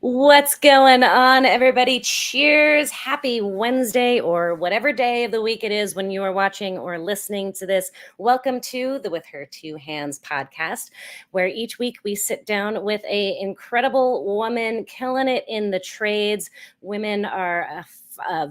What's going on, everybody? Cheers. Happy Wednesday, or whatever day of the week it is when you are watching or listening to this. Welcome to the With Her Two Hands podcast, where each week we sit down with an incredible woman killing it in the trades. Women are a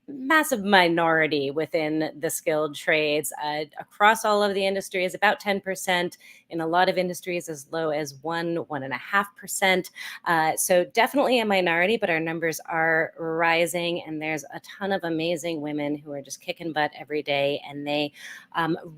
massive minority within the skilled trades across all of the industries, about 10%, in a lot of industries as low as 1.5%. So definitely a minority, but our numbers are rising, and there's a ton of amazing women who are just kicking butt every day, and they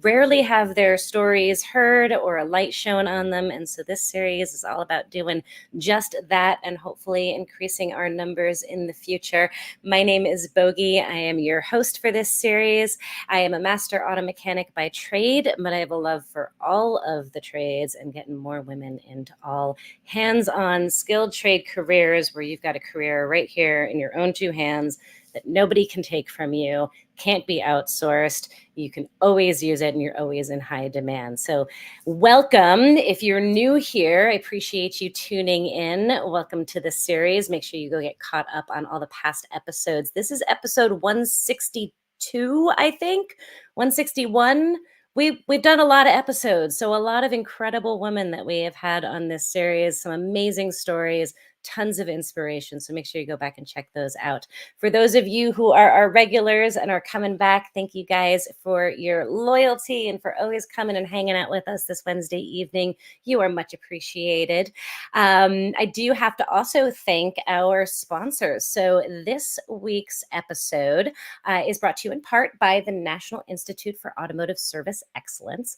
rarely have their stories heard or a light shown on them. And so this series is all about doing just that and hopefully increasing our numbers in the future. My name is Bogey. I am your host for this series. I am a master auto mechanic by trade, but I have a love for all of the trades and getting more women into all hands-on skilled trade careers where you've got a career right here in your own two hands that nobody can take from you, can't be outsourced. You can always use it and you're always in high demand. So welcome. If you're new here, I appreciate you tuning in. Welcome to this series. Make sure you go get caught up on all the past episodes. This is episode 162, I think, 161. We've done a lot of episodes, so a lot of incredible women that we have had on this series, some amazing stories, tons of inspiration. So make sure you go back and check those out. For those of you who are our regulars and are coming back, thank you guys for your loyalty and for always coming and hanging out with us this Wednesday evening. You are much appreciated. I do have to also thank our sponsors. So this week's episode is brought to you in part by the National Institute for Automotive Service Excellence.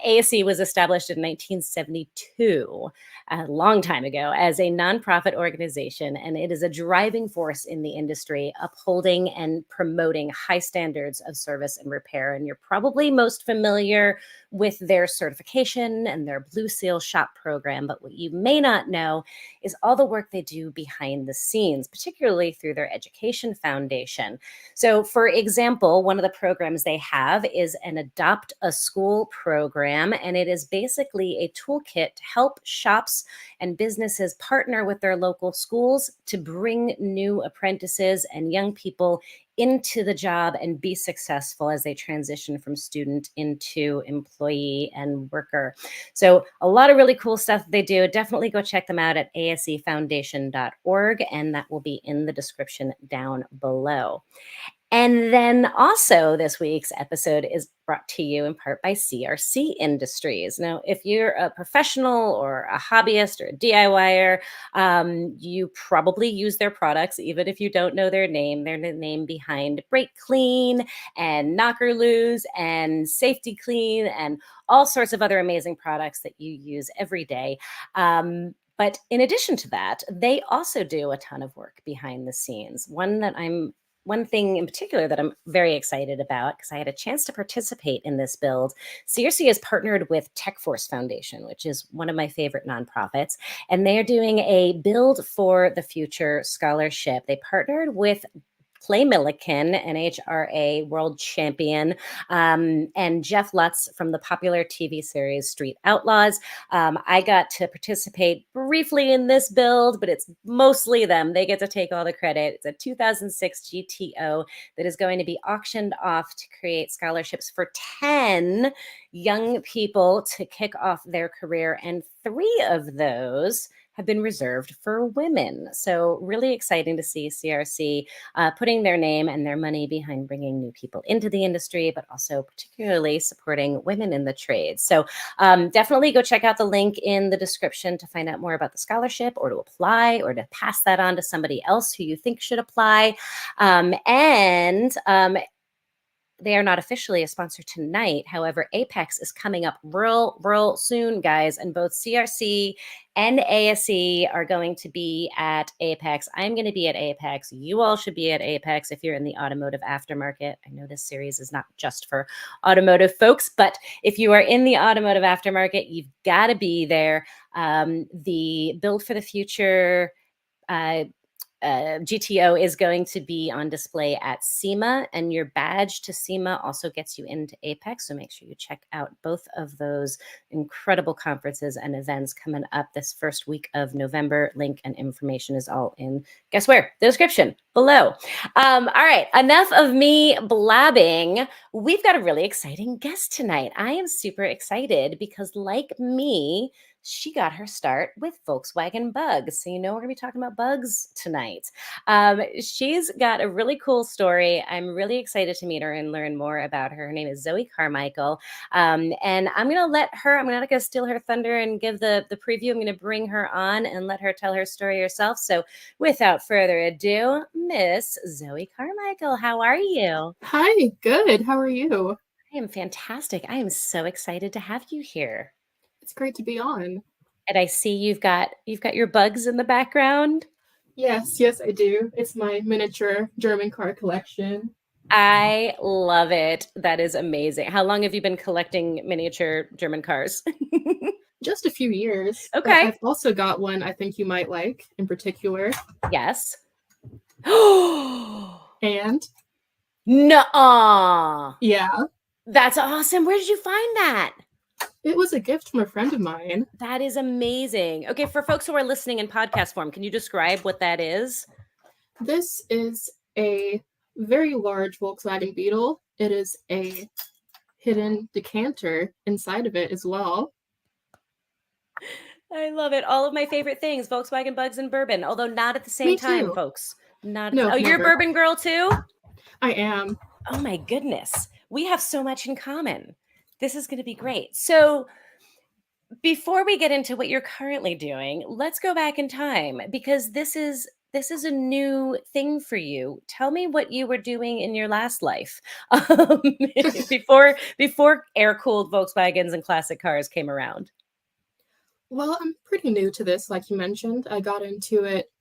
ASE was established in 1972, a long time ago, as a nonprofit organization, and it is a driving force in the industry, upholding and promoting high standards of service and repair. And you're probably most familiar with their certification and their Blue Seal Shop program, but what you may not know is all the work they do behind the scenes, particularly through their education foundation. So, for example, one of the programs they have is an Adopt a School program, and it is basically a toolkit to help shops and businesses partner with their local schools to bring new apprentices and young people into the job and be successful as they transition from student into employee and worker. So a lot of really cool stuff that they do. Definitely go check them out at asefoundation.org, and that will be in the description down below. And then also this week's episode is brought to you in part by CRC Industries. Now, if you're a professional or a hobbyist or a DIYer, you probably use their products, even if you don't know their name. They're the name behind Brake Clean and Knocker Loose and Safety Clean and all sorts of other amazing products that you use every day. But in addition to that, they also do a ton of work behind the scenes. One thing in particular that I'm very excited about, because I had a chance to participate in this build. CRC has partnered with TechForce Foundation, which is one of my favorite nonprofits, and they're doing a Build for the Future scholarship. They partnered with Clay Milliken, NHRA world champion, and Jeff Lutz from the popular TV series Street Outlaws. I got to participate briefly in this build, but it's mostly them. They get to take all the credit. It's a 2006 GTO that is going to be auctioned off to create scholarships for 10 young people to kick off their career, and 3 of those have been reserved for women. So really exciting to see CRC putting their name and their money behind bringing new people into the industry, but also particularly supporting women in the trades. So definitely go check out the link in the description to find out more about the scholarship, or to apply, or to pass that on to somebody else who you think should apply. They are not officially a sponsor tonight. However, Apex is coming up real soon, guys, and both CRC and ASE are going to be at Apex. I'm going to be at Apex. You all should be at Apex if you're in the automotive aftermarket. I know this series is not just for automotive folks, but if you are in the automotive aftermarket, you've got to be there. The Build for the Future GTO is going to be on display at SEMA, and your badge to SEMA also gets you into Apex. So make sure you check out both of those incredible conferences and events coming up this first week of November. Link and information is all in, guess where? The description below. All right, enough of me blabbing. We've got a really exciting guest tonight. I am super excited because, like me, she got her start with Volkswagen Bugs. So, we're going to be talking about bugs tonight. She's got a really cool story. I'm really excited to meet her and learn more about her. Her name is Zoe Carmichael. And I'm going to let her, I'm not going to steal her thunder and give the preview. I'm going to bring her on and let her tell her story herself. So without further ado, Miss Zoe Carmichael, how are you? Hi, good. How are you? I am fantastic. I am so excited to have you here. It's great to be on. And I see you've got your bugs in the background. Yes, I do. It's my miniature German car collection. I love it. That is amazing. How long have you been collecting miniature German cars? Just a few years. Okay. I've also got one I think you might like in particular. Yes. And? Nuh-uh. Yeah. That's awesome. Where did you find that? It was a gift from a friend of mine. That is amazing. Okay, for folks who are listening in podcast form, can you describe what that is? This is a very large Volkswagen Beetle. It is a hidden decanter inside of it as well. I love it. All of my favorite things, Volkswagen Bugs and bourbon, although not at the same time, folks. No, you're a bourbon girl too? I am. Oh my goodness. We have so much in common. This is going to be great. So before we get into what you're currently doing, let's go back in time because this is a new thing for you. Tell me what you were doing in your last life before air-cooled Volkswagens and classic cars came around. Well, I'm pretty new to this, like you mentioned. I got into it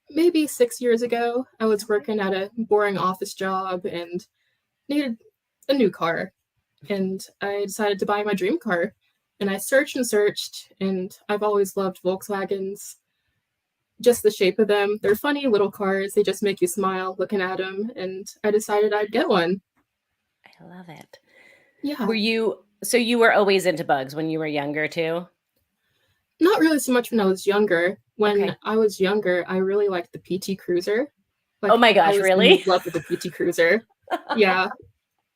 maybe 6 years ago. I was working at a boring office job and needed a new car. And I decided to buy my dream car. And I searched, and I've always loved Volkswagens. Just the shape of them. They're funny little cars. They just make you smile looking at them. And I decided I'd get one. I love it. Yeah. So you were always into bugs when you were younger too? Not really so much when I was younger. When I was younger, I really liked the PT Cruiser. Oh my gosh, really? I was in love with the PT Cruiser. Yeah.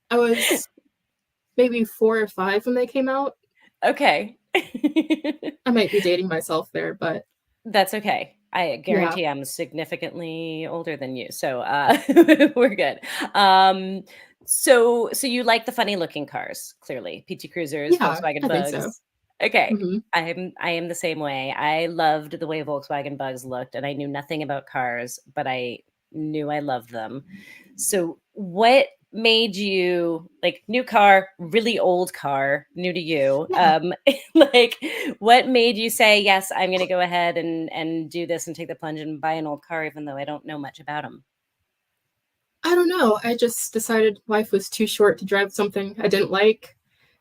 I was maybe 4 or 5 when they came out. Okay. I might be dating myself there, but that's okay. I guarantee I'm significantly older than you. So we're good. So you like the funny looking cars, clearly. PT Cruisers, Volkswagen Bugs. Think so. Okay. Mm-hmm. I am the same way. I loved the way Volkswagen Bugs looked, and I knew nothing about cars, but I knew I loved them. So what made you, like, new car, really old car, new to you? Like, what made you say, yes, I'm going to go ahead and do this and take the plunge and buy an old car, even though I don't know much about them? I don't know. I just decided life was too short to drive something I didn't like.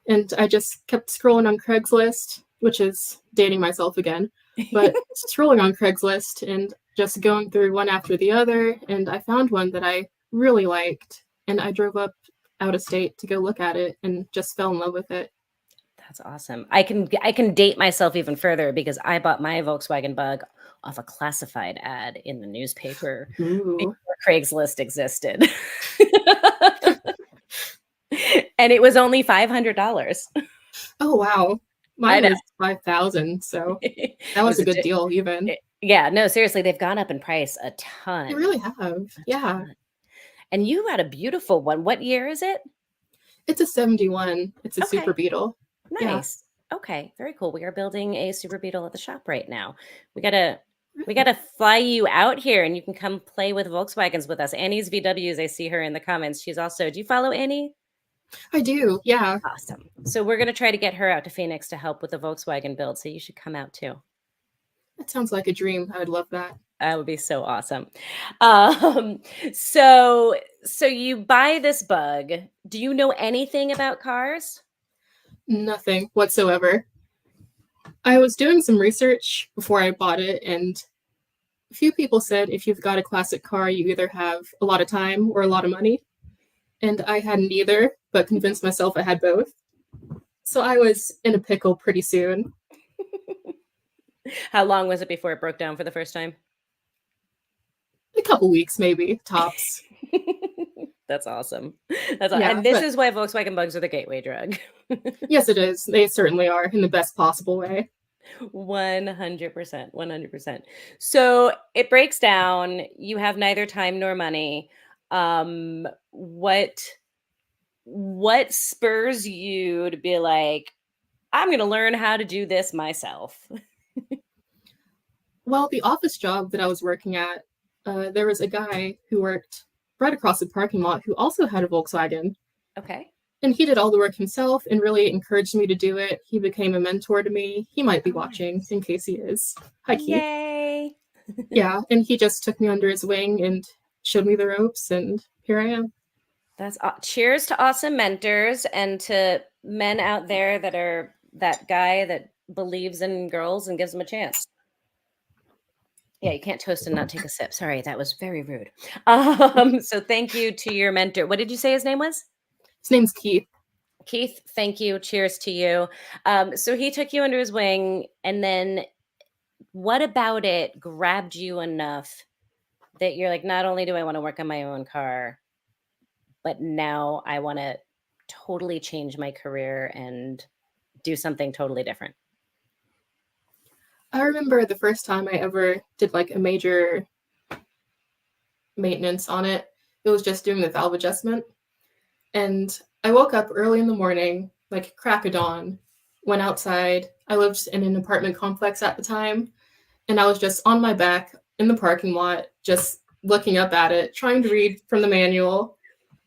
And I just kept scrolling on Craigslist, which is dating myself again, but scrolling on Craigslist and just going through one after the other. And I found one that I really liked. And I drove up out of state to go look at it and just fell in love with it. That's awesome. I can date myself even further because I bought my Volkswagen Bug off a classified ad in the newspaper before Craigslist existed. And it was only $500. Oh, wow. Mine was $5,000. So that was a good deal even. Yeah, no, seriously, they've gone up in price a ton. They really have. Yeah. And you had a beautiful one. What year is it? It's a 71. It's a Super Beetle. Nice. Yeah. Okay, very cool. We are building a Super Beetle at the shop right now. We gotta fly you out here and you can come play with Volkswagens with us. Annie's VWs, I see her in the comments. She's also, do you follow Annie? I do, yeah. Awesome. So we're going to try to get her out to Phoenix to help with the Volkswagen build. So you should come out too. That sounds like a dream. I would love that. That would be so awesome. So you buy this Bug. Do you know anything about cars? Nothing whatsoever. I was doing some research before I bought it and few people said if you've got a classic car, you either have a lot of time or a lot of money. And I had neither, but convinced myself I had both. So I was in a pickle pretty soon. How long was it before it broke down for the first time? A couple weeks, maybe, tops. That's awesome. Yeah, and this but is why Volkswagen Bugs are the gateway drug. yes, it is. They certainly are in the best possible way. 100%. 100%. So it breaks down. You have neither time nor money. What spurs you to be like, I'm going to learn how to do this myself? Well, the office job that I was working at, there was a guy who worked right across the parking lot who also had a Volkswagen. Okay. And he did all the work himself and really encouraged me to do it. He became a mentor to me. He might be watching in case he is. Hi, Keith. Yay. Yeah, and he just took me under his wing and showed me the ropes, and here I am. That's cheers to awesome mentors and to men out there that are that guy that believes in girls and gives them a chance. Yeah, you can't toast and not take a sip. Sorry, that was very rude. So thank you to your mentor. What did you say his name was? His name's Keith. Keith, thank you. Cheers to you. So he took you under his wing, and then what about it grabbed you enough that you're like, not only do I want to work on my own car, but now I want to totally change my career and do something totally different? I remember the first time I ever did like a major maintenance on it. It was just doing the valve adjustment. And I woke up early in the morning, like crack of dawn, went outside. I lived in an apartment complex at the time, and I was just on my back in the parking lot, just looking up at it, trying to read from the manual,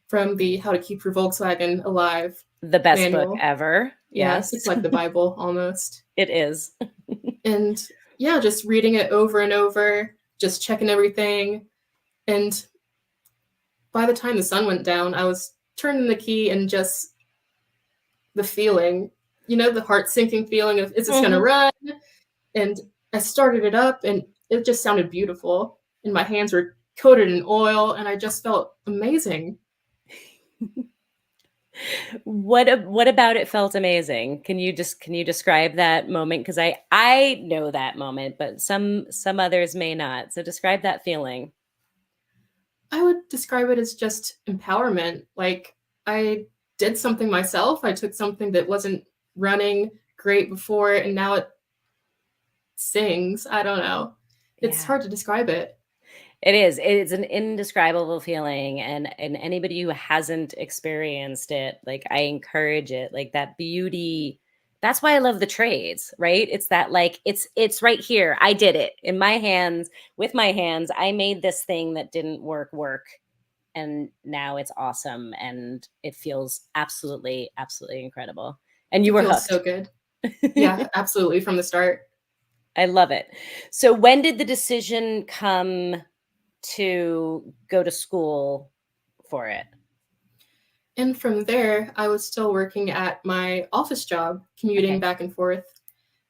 from the How to Keep Your Volkswagen Alive The best manual. book ever. Yes. It's like the Bible almost. It is. And yeah, just reading it over and over, just checking everything. And by the time the sun went down, I was turning the key and just the feeling, the heart sinking feeling of, is this going to run? And I started it up and it just sounded beautiful. And my hands were coated in oil and I just felt amazing. What about it felt amazing? Can you describe that moment? Because I know that moment, but some others may not. So describe that feeling. I would describe it as just empowerment. Like I did something myself. I took something that wasn't running great before and now it sings. I don't know. It's hard to describe it. It is. It's an indescribable feeling. And anybody who hasn't experienced it, like I encourage it, like that beauty. That's why I love the trades, right? It's that like, it's right here. I did it in my hands, with my hands. I made this thing that didn't work. And now it's awesome. And it feels absolutely, absolutely incredible. And you were hooked. So good. Yeah, absolutely. From the start. I love it. So when did the decision come to go to school for it? And from there, I was still working at my office job, commuting back and forth.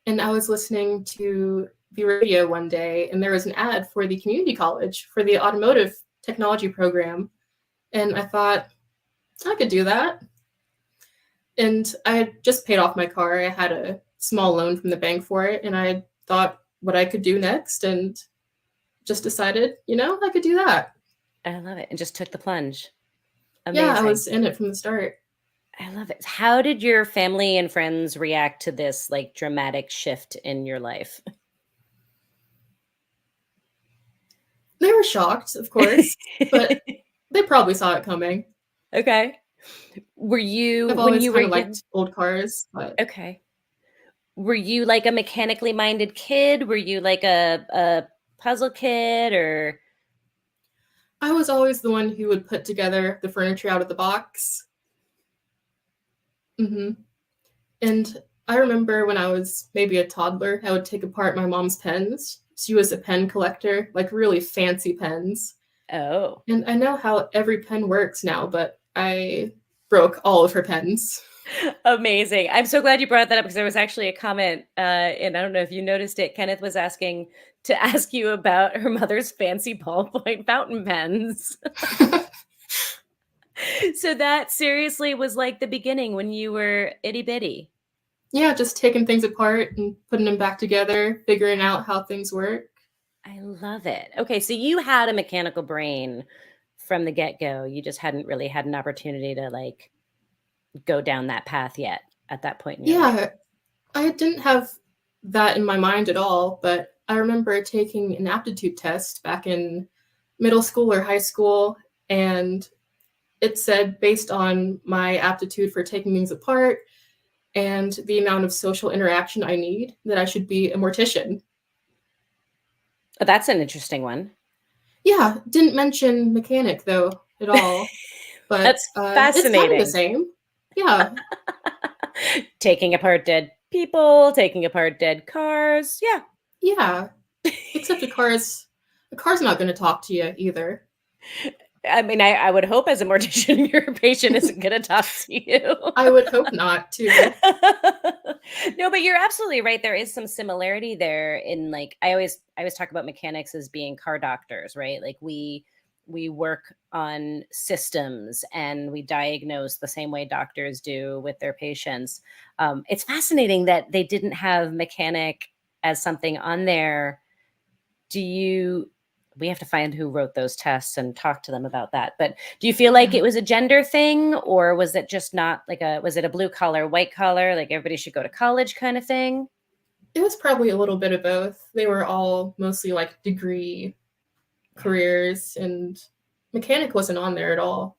And I was listening to the radio one day, and there was an ad for the community college for the automotive technology program. And I thought, I could do that. And I had just paid off my car. I had a small loan from the bank for it. And I thought what I could do next and just decided, I could do that. I love it. And just took the plunge. Amazing. Yeah, I was in it from the start. I love it. How did your family and friends react to this like dramatic shift in your life? They were shocked, of course, but they probably saw it coming. Okay. Were you, I've always kind of liked old cars, but okay. Were you like a mechanically minded kid? Were you like a puzzle kid or? I was always the one who would put together the furniture out of the box. And I remember when I was maybe a toddler, I would take apart my mom's pens. She was a pen collector, like really fancy pens. Oh. And I know how every pen works now, but I broke all of her pens. Amazing. I'm so glad you brought that up because there was actually a comment, and I don't know if you noticed it. Kenneth was asking to ask you about her mother's fancy ballpoint fountain pens. So that seriously was like the beginning when you were itty bitty. Yeah, just taking things apart and putting them back together, figuring out how things work. I love it. Okay, so you had a mechanical brain from the get-go. You just hadn't really had an opportunity to like go down that path yet at that point in your life. Yeah, I didn't have that in my mind at all, but I remember taking an aptitude test back in middle school or high school, and it said based on my aptitude for taking things apart and the amount of social interaction I need, that I should be a mortician. Oh, that's an interesting one. Yeah, didn't mention mechanic though at all, but That's it's kind of the fascinating. same. Yeah, Taking apart dead people, taking apart dead cars. Yeah. yeah. Except a car's not going to talk to you either. I mean, I would hope as a mortician, your patient isn't going to talk to you. I would hope not too. No, but you're absolutely right. There is some similarity there in like I always talk about mechanics as being car doctors, right? Like we work on systems and we diagnose the same way doctors do with their patients. It's fascinating that they didn't have mechanic as something on there. Do you We have to find who wrote those tests and talk to them about that. But do you feel like Yeah. it was a gender thing, or was it just not like was it a blue collar, white collar, like everybody should go to college kind of thing? It was probably a little bit of both. They were all mostly like degree Yeah, careers, and mechanic wasn't on there at all.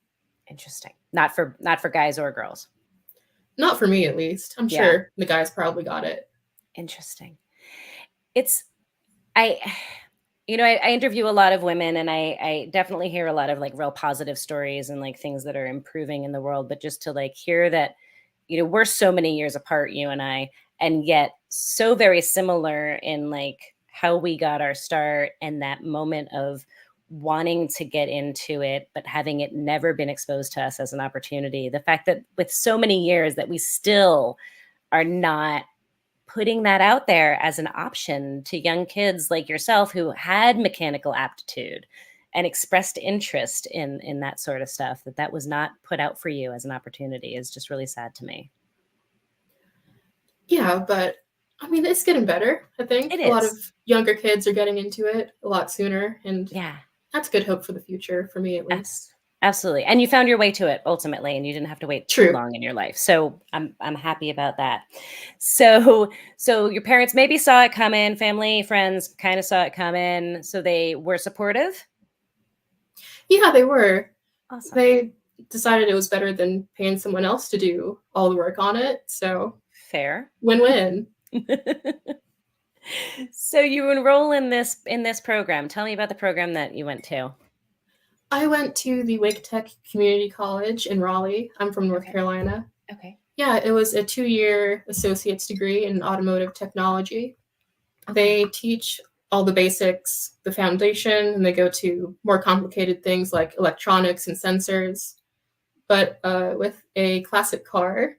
interesting. Not for guys or girls. Not for me, at least. I'm Yeah, sure the guys probably got it. interesting. It's I I interview a lot of women and I definitely hear a lot of like real positive stories and like things that are improving in the world. But just to like hear that, we're so many years apart, you and I, and yet so very similar in like how we got our start and that moment of wanting to get into it, but having it never been exposed to us as an opportunity. The fact that with so many years that we still are not putting that out there as an option to young kids like yourself who had mechanical aptitude and expressed interest in that sort of stuff, that was not put out for you as an opportunity is just really sad to me. Yeah, but I mean, it's getting better, I think. It A lot of is. younger kids are getting into it a lot sooner, and Yeah. that's good hope for the future, for me at least. Absolutely. And you found your way to it ultimately, and you didn't have to wait too True. long in your life. So I'm happy about that. So your parents maybe saw it coming, family, friends kind of saw it coming. So they were supportive. Yeah, they were. Awesome. They decided it was better than paying someone else to do all the work on it. So Fair. win-win. So you enroll in this program. Tell me about the program that you went to. I went to the Wake Tech Community College in Raleigh. I'm from North Okay. Carolina. Okay. Yeah, it was a 2-year associate's degree in automotive technology. Okay. They teach all the basics, the foundation, and they go to more complicated things like electronics and sensors. But with a classic car,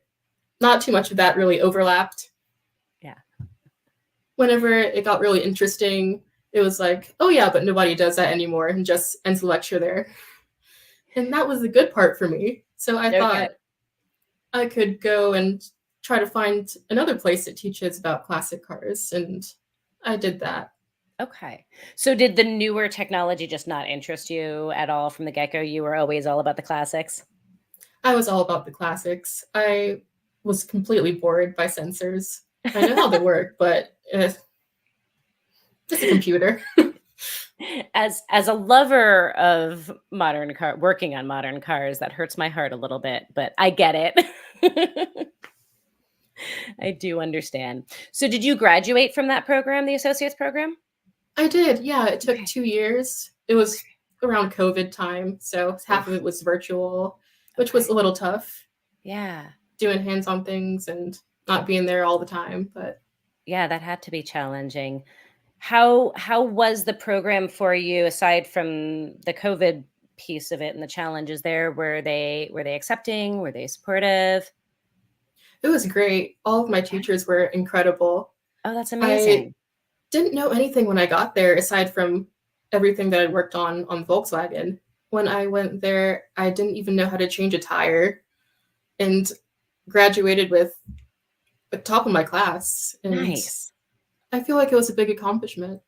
not too much of that really overlapped. Yeah. Whenever it got really interesting, it was like, oh yeah, but nobody does that anymore, and just ends the lecture there. And that was the good part for me. So I Okay. thought I could go and try to find another place that teaches about classic cars, and I did that. Okay. So did the newer technology just not interest you at all from the get-go? You were always all about the classics? I was all about the classics. I was completely bored by sensors. I know how they work, but it's a computer. As a lover of modern car working on modern cars, that hurts my heart a little bit, but I get it. I do understand. So did you graduate from that program, the associate's program? I did, yeah. It took Okay. 2 years. It was around COVID time, so half of Oof. it was virtual, which was Okay. a little tough, Yeah. doing hands-on things and not being there all the time. But Yeah, that had to be challenging. How was the program for you aside from the COVID piece of it and the challenges there? Were they accepting? Were they supportive? it was great. All of my Yeah. teachers were incredible. Oh, that's I amazing. didn't know anything when I got there aside from everything that I worked on Volkswagen. When I went there, I didn't even know how to change a tire and graduated with the top of my class. And Nice. I feel like it was a big accomplishment.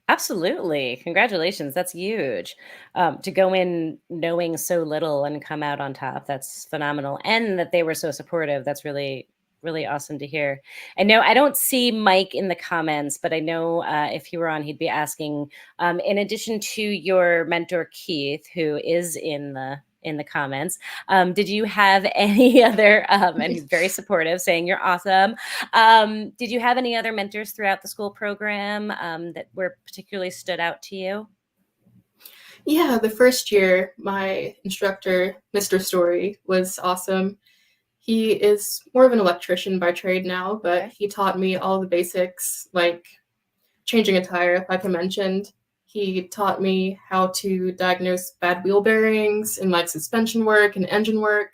Absolutely. Congratulations. That's huge. To go in knowing so little and come out on top. That's phenomenal. And that they were so supportive. That's really, really awesome to hear. I know I don't see Mike in the comments, but I know if he were on, he'd be asking, in addition to your mentor, Keith, who is in the comments, did you have any other, and he's very supportive, saying you're awesome. Did you have any other mentors throughout the school program that were particularly stood out to you? Yeah, the first year, my instructor, Mr. Story, was awesome. He is more of an electrician by trade now, but Okay. he taught me all the basics, like changing a tire, like I mentioned. He taught me how to diagnose bad wheel bearings and like suspension work and engine work.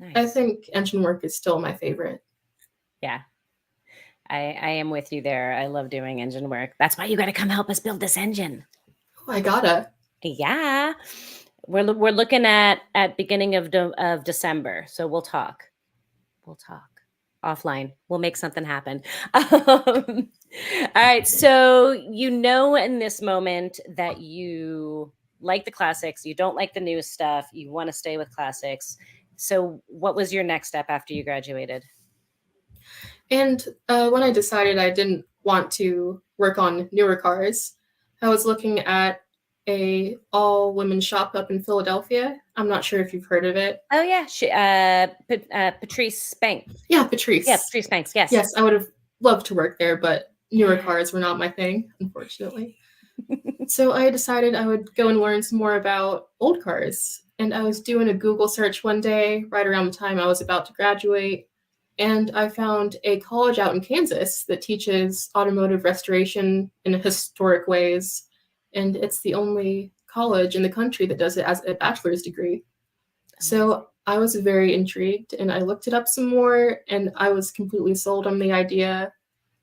I Nice. think engine work is still my favorite. Yeah, I am with you there. I love doing engine work. That's why you got to come help us build this engine. Oh, I gotta. Yeah, we're looking at beginning of December, so we'll talk. We'll talk offline. We'll make something happen. All right. So, you know, in this moment that you like the classics, you don't like the new stuff, you want to stay with classics. So, what was your next step after you graduated? And when I decided I didn't want to work on newer cars, I was looking at a all women shop up in Philadelphia. I'm not sure if you've heard of it. Oh, yeah. Patrice Banks. Yeah, Yeah, Patrice. Patrice Banks. Yes. Yes, I would have loved to work there, but newer Yeah. cars were not my thing, unfortunately. So I decided I would go and learn some more about old cars. And I was doing a Google search one day, right around the time I was about to graduate, and I found a college out in Kansas that teaches automotive restoration in historic ways. And it's the only college in the country that does it as a bachelor's degree. Amazing. So I was very intrigued and I looked it up some more and I was completely sold on the idea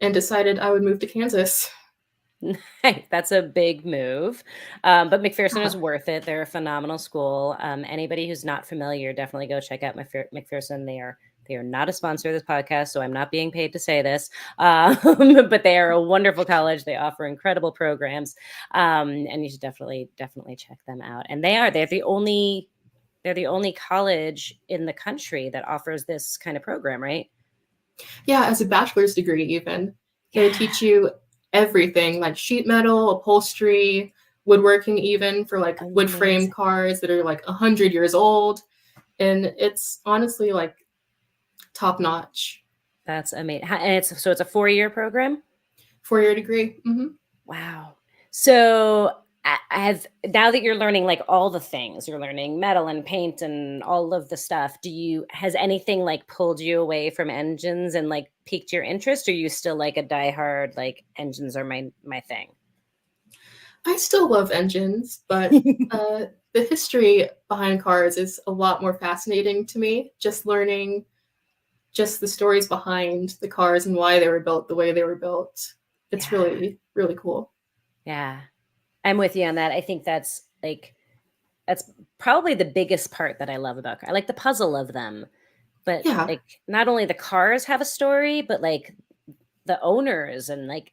and decided I would move to Kansas. That's a big move. But McPherson is Uh-huh. worth it. They're a phenomenal school. Anybody who's not familiar, definitely go check out McPherson. They are not a sponsor of this podcast, so I'm not being paid to say this. But they are a wonderful college. They offer incredible programs, and you should definitely check them out. And they're the only college in the country that offers this kind of program, right? Yeah, as a bachelor's degree, even. They Yeah, teach you everything like sheet metal, upholstery, woodworking, even for like wood frame amazing. cars that are like 100 years old. And it's honestly like top notch. That's amazing. And it's a 4-year program. 4 year degree. Wow. So as now that you're learning like all the things, you're learning metal and paint and all of the stuff, has anything like pulled you away from engines and like piqued your interest? Or are you still like a diehard, like engines are my thing? I still love engines, but the history behind cars is a lot more fascinating to me. Just learning just the stories behind the cars and why they were built the way they were built. It's Yeah. really, really cool. Yeah. I'm with you on that. I think that's probably the biggest part that I love about I like the puzzle of them. But Yeah. like not only the cars have a story, but like the owners and like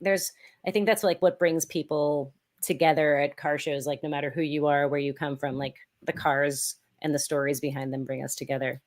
I think that's like what brings people together at car shows, like no matter who you are, where you come from, like the cars and the stories behind them bring us together.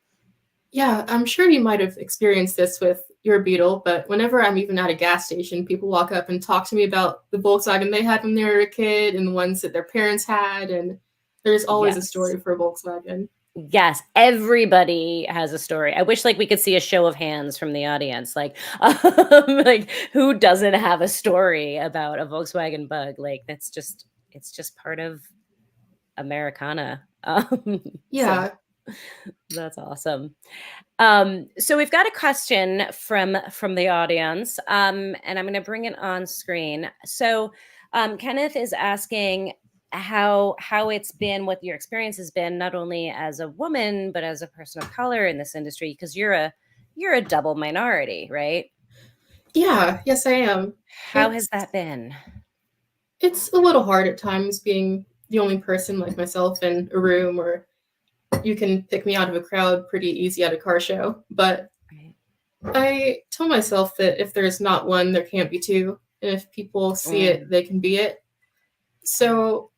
Yeah, I'm sure you might have experienced this with your Beetle, but whenever I'm even at a gas station, people walk up and talk to me about the Volkswagen they had when they were a kid and the ones that their parents had, and there's always a Yes. story for Volkswagen. Yes, everybody has a story. I wish like we could see a show of hands from the audience. Like like who doesn't have a story about a Volkswagen Bug? Like it's just part of Americana. So Yeah, that's awesome. So we've got a question from the audience, and I'm going to bring it on screen. So Kenneth is asking how it's been, what your experience has been, not only as a woman but as a person of color in this industry, because you're a double minority, right? Yeah, yes, I am. How has It's that been? it's a little hard at times being the only person like myself in a room, or you can pick me out of a crowd pretty easy at a car show. But Right. I tell myself that if there's not one, there can't be two. And if people see it, Mm, they can be it. yeah. So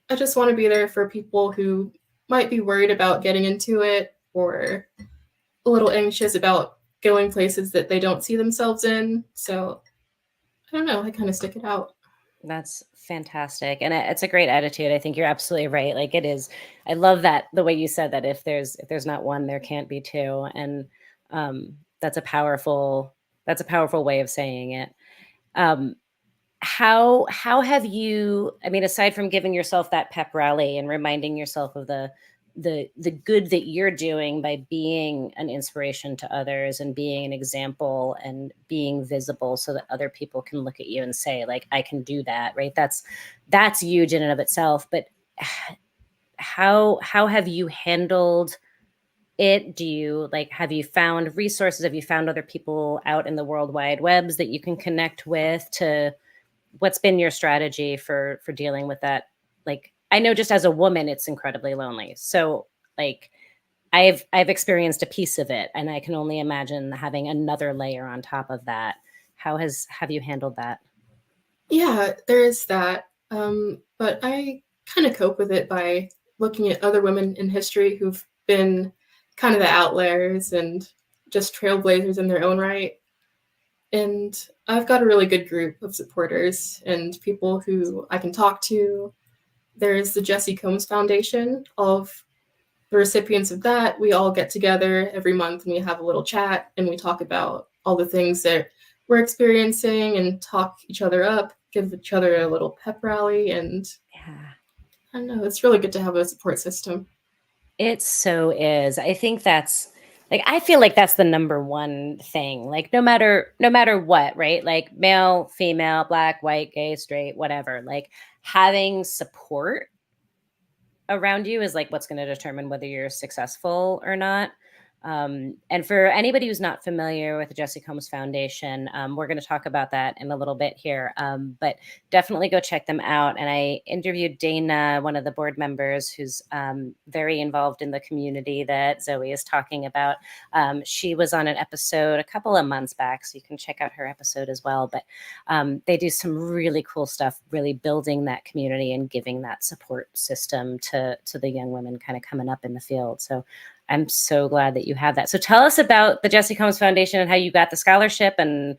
I just want to be there for people who might be worried about getting into it or a little anxious about going places that they don't see themselves in. So I don't know, I kind of stick it out. That's fantastic. And it's a great attitude. I think you're absolutely right. Like it is, I love that the way you said that if there's not one, there can't be two. And that's a powerful way of saying it. Um, how have you, I mean, aside from giving yourself that pep rally and reminding yourself of the good that you're doing by being an inspiration to others and being an example and being visible so that other people can look at you and say like I can do that, right? That's huge in and of itself. But how have you handled it? Do you like, have you found resources? Have you found other people out in the world wide webs that you can connect with? To What's been your strategy for dealing with that? Like, I know just as a woman it's incredibly lonely, so like I've experienced a piece of it, and I can only imagine having another layer on top of that. Have you handled that? Yeah, there is that. But I kind of cope with it by looking at other women in history who've been kind of the outliers and just trailblazers in their own right. And I've got a really good group of supporters and people who I can talk to. There's the Jessi Combs Foundation. All of the recipients of that, we all get together every month and we have a little chat and we talk about all the things that we're experiencing and talk each other up, give each other a little pep rally. And Yeah. I don't know, it's really good to have a support system. It so is. I think that's like, I feel like that's the number one thing. Like no matter what, right? Like male, female, black, white, gay, straight, whatever. Like having support around you is like what's going to determine whether you're successful or not. And for anybody who's not familiar with the Jessi Combs Foundation, we're going to talk about that in a little bit here. But definitely go check them out. And I interviewed Dana, one of the board members, who's very involved in the community that Zoe is talking about. She was on an episode a couple of months back, so you can check out her episode as well. But they do some really cool stuff, really building that community and giving that support system to the young women kind of coming up in the field. So I'm so glad that you have that. So tell us about the Jessi Combs Foundation and how you got the scholarship and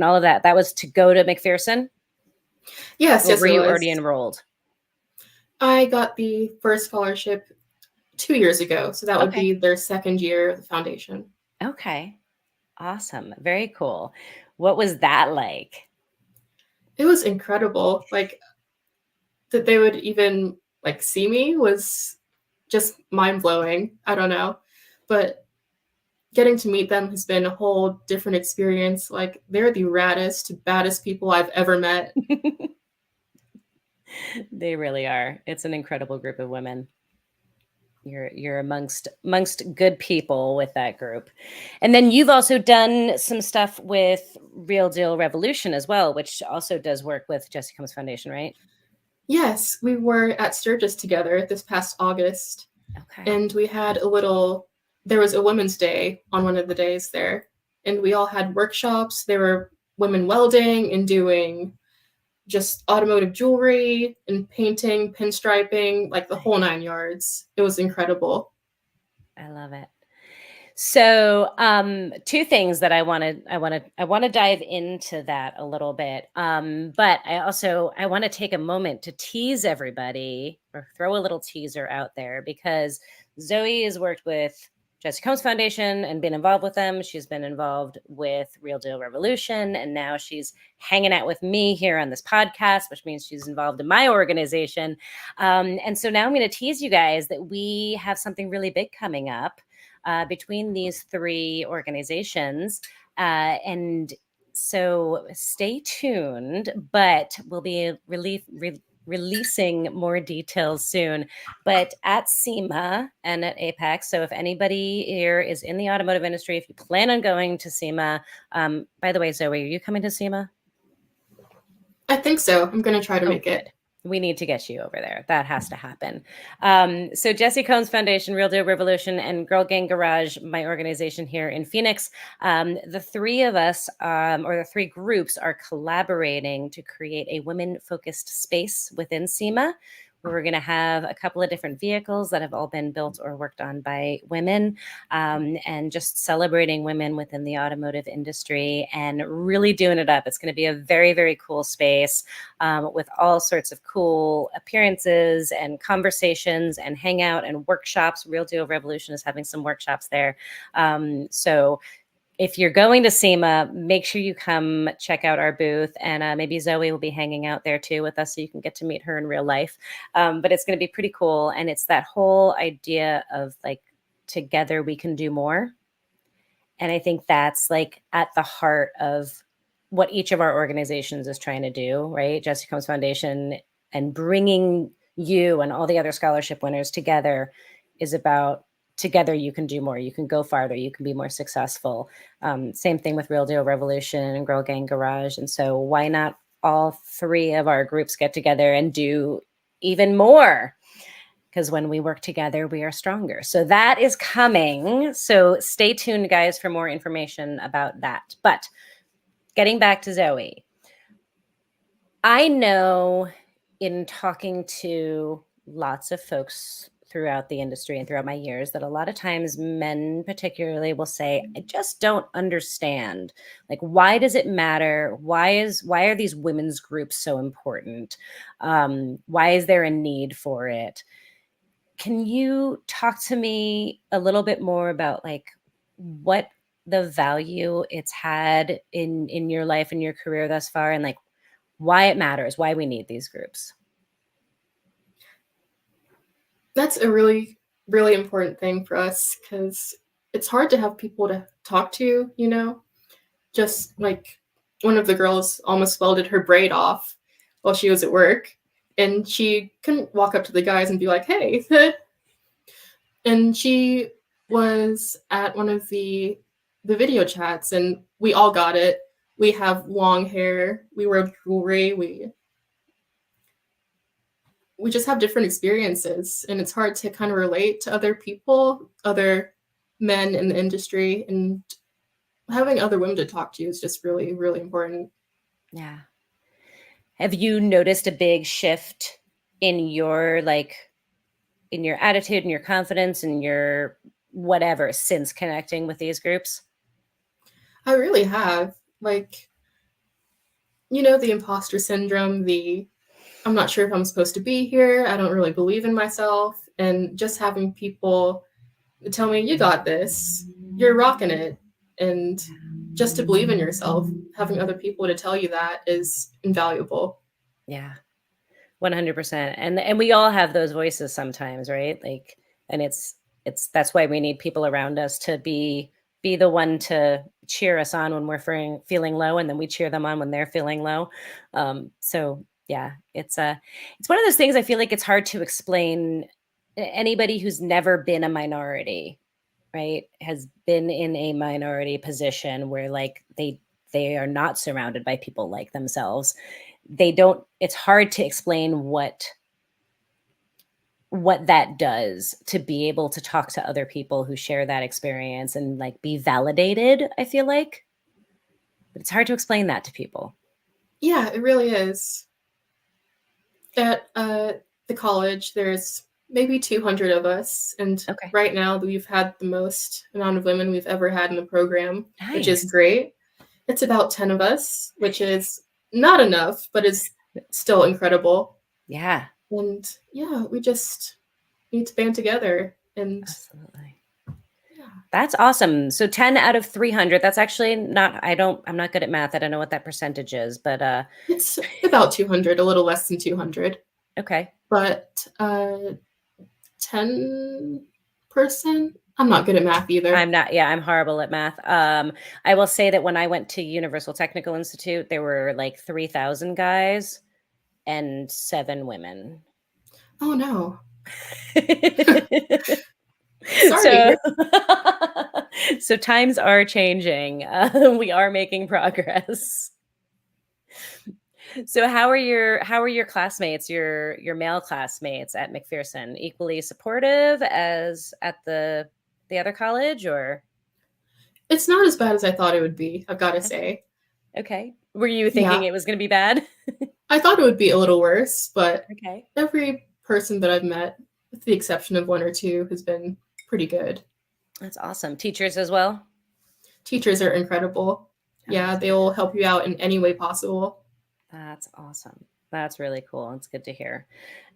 all of that. That was to go to McPherson, Yes, or yes, were it you already was. enrolled? I got the first scholarship 2 years ago, so that would Okay. be their second year of the foundation. Okay. Awesome. Very cool. What was that like? It was incredible. Like that they would even like see me was just mind blowing. I don't know. But getting to meet them has been a whole different experience. Like they're the raddest, baddest people I've ever met. They really are. It's an incredible group of women. You're amongst good people with that group. And then you've also done some stuff with Real Deal Revolution as well, which also does work with Jessi Combs Foundation, right? Yes, we were at Sturgis together this past August, Okay. and we had a little, there was a Women's Day on one of the days there, and we all had workshops. There were women welding and doing just automotive jewelry and painting, pinstriping, like the whole nine yards. It was incredible. I love it. So, two things that I want to dive into that a little bit. But I want to take a moment to tease everybody or throw a little teaser out there because Zoe has worked with Jessi Combs Foundation and been involved with them. She's been involved with Real Deal Revolution, and now she's hanging out with me here on this podcast, which means she's involved in my organization. And so now I'm going to tease you guys that we have something really big coming up between these three organizations. And so stay tuned, but we'll be releasing more details soon. But at SEMA and at APEX, so if anybody here is in the automotive industry, if you plan on going to SEMA, by the way, Zoe, are you coming to SEMA? I think so. I'm going to try to make good. it. We need to get you over there. That has to happen. So Jessi Combs Foundation, Real Deal Revolution, and Girl Gang Garage, my organization here in Phoenix, the three of us, or the three groups, are collaborating to create a women-focused space within SEMA. We're going to have a couple of different vehicles that have all been built or worked on by women, and just celebrating women within the automotive industry and really doing it up. It's going to be a very, very cool space, with all sorts of cool appearances and conversations and hangout and workshops. Real Deal Revolution is having some workshops there. So if you're going to SEMA, make sure you come check out our booth, and maybe Zoe will be hanging out there too with us, so you can get to meet her in real life. But it's going to be pretty cool. And it's that whole idea of like, together we can do more. And I think that's like at the heart of what each of our organizations is trying to do, right? Jessi Combs Foundation and bringing you and all the other scholarship winners together is about, together you can do more, you can go farther, you can be more successful. Same thing with Real Deal Revolution and Girl Gang Garage. And so why not all three of our groups get together and do even more? Because when we work together, we are stronger. So that is coming. So stay tuned, guys, for more information about that. But getting back to Zoe, I know in talking to lots of folks throughout the industry and throughout my years that a lot of times men particularly will say, I just don't understand. Like, why does it matter? Why are these women's groups so important? Why is there a need for it? Can you talk to me a little bit more about like what the value it's had in your life and your career thus far, and like why it matters, why we need these groups? That's a really, really important thing for us because it's hard to have people to talk to, you know? Just like one of the girls almost welded her braid off while she was at work, and she couldn't walk up to the guys and be like, hey. And she was at one of the video chats, and we all got it. We have long hair, we wear jewelry, we just have different experiences, and it's hard to kind of relate to other people, other men in the industry, and having other women to talk to is just really, really important. Yeah. Have you noticed a big shift in your in your attitude and your confidence and your whatever since connecting with these groups? I really have. Like, you know, the imposter syndrome, I'm not sure if I'm supposed to be here, I don't really believe in myself, and just having people tell me, you got this, you're rocking it, and just to believe in yourself, having other people to tell you that is invaluable. Yeah. 100%. And we all have those voices sometimes, right? Like, and it's that's why we need people around us to be the one to cheer us on when we're feeling low, and then we cheer them on when they're feeling low. So yeah, it's one of those things I feel like it's hard to explain. Anybody who's never been a minority, right, has been in a minority position where like they are not surrounded by people like themselves. It's hard to explain what that does to be able to talk to other people who share that experience and like be validated, I feel like. But it's hard to explain that to people. Yeah, it really is. At the college, there's maybe 200 of us, and right now we've had the most amount of women we've ever had in the program, which is great. It's about 10 of us, which is not enough, but it's still incredible. Yeah. And yeah, we just need to band together. And absolutely. Yeah. That's awesome. So 10 out of 300, that's actually I'm not good at math. I don't know what that percentage is, but it's about 200, a little less than 200. Okay. But 10%, I'm not good at math either. I'm horrible at math. I will say that when I went to Universal Technical Institute, there were like 3,000 guys and 7 women. Oh no. So, Sorry. so times are changing. We are making progress. So how are your classmates, your male classmates at McPherson? Equally supportive as at the other college, or It's not as bad as I thought it would be, I've got to okay, say. okay. Were you thinking Yeah, it was going to be bad? I thought it would be a little worse, but Okay, every person that I've met, with the exception of one or two, has been pretty good. that's awesome. Teachers as well. Teachers are incredible. Oh, Yeah, that's they will help you out in any way possible. That's awesome. That's really cool. It's good to hear.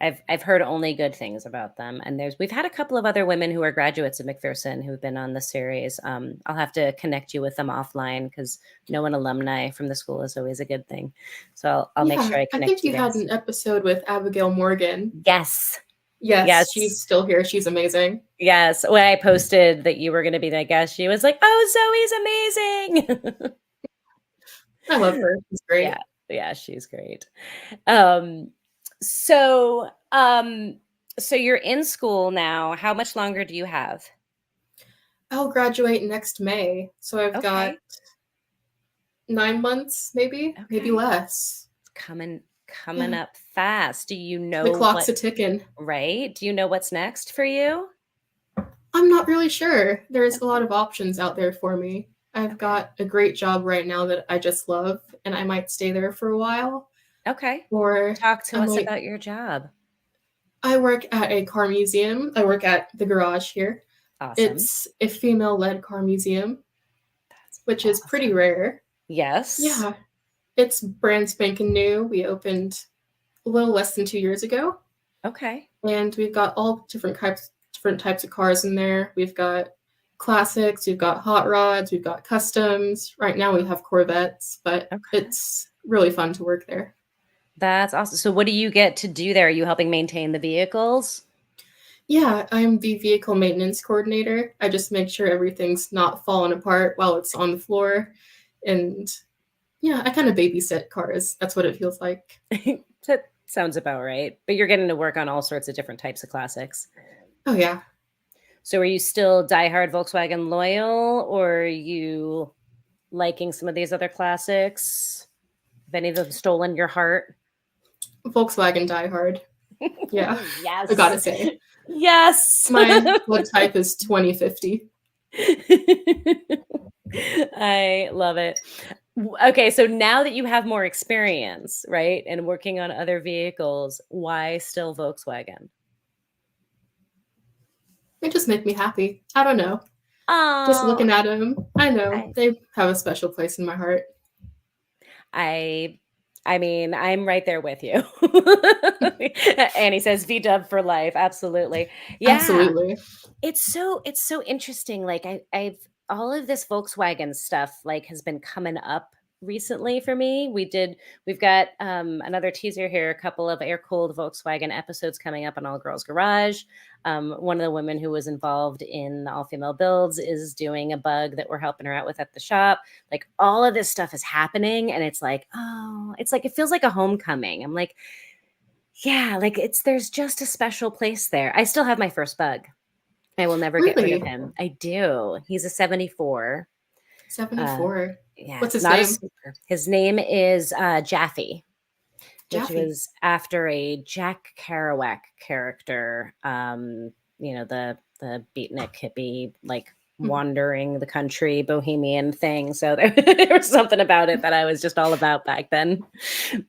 I've heard only good things about them, and we've had a couple of other women who are graduates of McPherson who've been on the series. I'll have to connect you with them offline because knowing alumni from the school is always a good thing. So I'll make Yeah, sure I I think connect you you had guys. an episode with Abigail Morgan. Yes, Yes, she's yes, still here. She's amazing. yes. When I posted that you were going to be the guest, she was like, "Oh, Zoe's amazing." I love her. She's Yeah, great. yeah, she's great. Um, so, um, so you're in school now. How much longer do you have? I'll graduate next May, so I've got Okay, 9 months, maybe okay. less. Coming Yeah, up fast. Do you the know clock's what, a ticking. right? Do you know what's next for you? I'm not really sure. There's a lot Okay, of options out there for me. I've okay, got a great job right now that I just love, and I might stay there for a while. okay. Or Talk to I us might, about your job. I work at a car museum. I work at the garage here. Awesome. It's a female led car museum, That's which is pretty awesome. rare. Yes. Yeah, it's brand spanking new. We opened a little less than 2 years ago, Okay. and we've got all different types of cars in there. We've got classics, we've got hot rods, we've got customs. Right now we have Corvettes, but Okay. it's really fun to work there. That's awesome. So what do you get to do there? Are you helping maintain the vehicles? Yeah, I'm the vehicle maintenance coordinator. I just make sure everything's not falling apart while it's on the floor. And yeah, I kind of babysit cars. That's what it feels like. That sounds about right. But you're getting to work on all sorts of different types of classics. Oh, yeah. So are you still diehard Volkswagen loyal, or are you liking some of these other classics? Have any of them stolen your heart? Volkswagen diehard. Yeah, I Yes. gotta say. Yes. My blood type is 2050. I love it. Okay, so now that you have more experience, right, and working on other vehicles, why still Volkswagen? They just make me happy. I don't know. Just Oh, looking at them, I know I they have a special place in my heart. I I mean, I'm right there with you. Annie says VW for life. Absolutely. Yeah. Absolutely. It's so interesting. Like I've all of this Volkswagen stuff like has been coming up recently for me. We've got another teaser here, a couple of air cooled Volkswagen episodes coming up on All Girls Garage. One of the women who was involved in the all female builds is doing a bug that we're helping her out with at the shop. Like all of this stuff is happening, and it's like, oh, it's like it feels like a homecoming. I'm like, yeah, like there's just a special place there. I still have my first bug. I will never get rid of Really? him. I do. He's a 74. Uh, 74. yeah, What's it's his not a name? super. His name is Jaffe, which Jaffe. was after a Jack Kerouac character. The beatnik hippie, like Hmm. wandering the country bohemian thing. So there was something about it that I was just all about back then.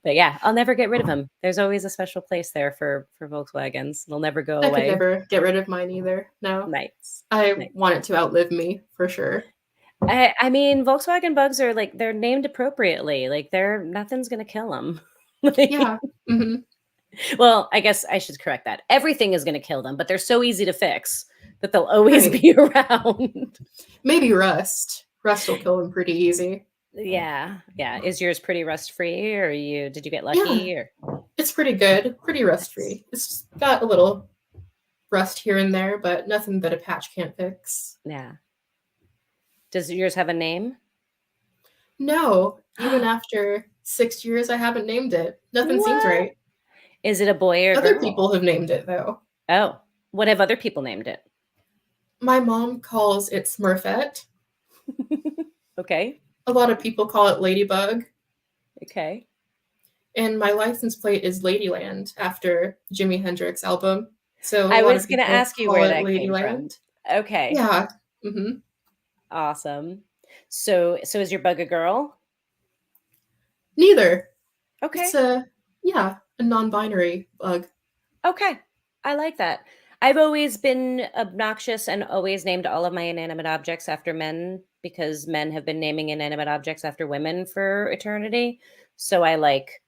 But yeah, I'll never get rid of him. There's always a special place there for Volkswagens. They'll never go I could away. never get rid of mine either. No. Nice. I Nice. want it to outlive me for sure. I mean, Volkswagen bugs are like they're named appropriately. Like they're nothing's gonna kill them. Yeah. Hmm. Well, I guess I should correct that. Everything is gonna kill them, but they're so easy to fix that they'll always Right. be around. Maybe rust. Rust will kill him pretty easy. Yeah, yeah. Is yours pretty rust free, or did you get Yeah, lucky, or it's pretty good. Pretty rust nice? free. It's got a little rust here and there, but nothing that a patch can't fix. Yeah. Does yours have a name? No, even after 6 years, I haven't named it. Nothing seems What? right. Is it a boy or Other girl? people have named it, though. Oh, what have other people named it? My mom calls it Smurfette. Okay. A lot of people call it Ladybug. Okay. And my license plate is Ladyland after Jimi Hendrix album. So a I lot of was going to people ask you call where it that came from. Ladyland. Okay. Yeah. Mm-hmm. Awesome. So is your bug a girl? Neither. Okay. It's a non-binary bug. Okay. I like that. I've always been obnoxious and always named all of my inanimate objects after men because men have been naming inanimate objects after women for eternity. So I like,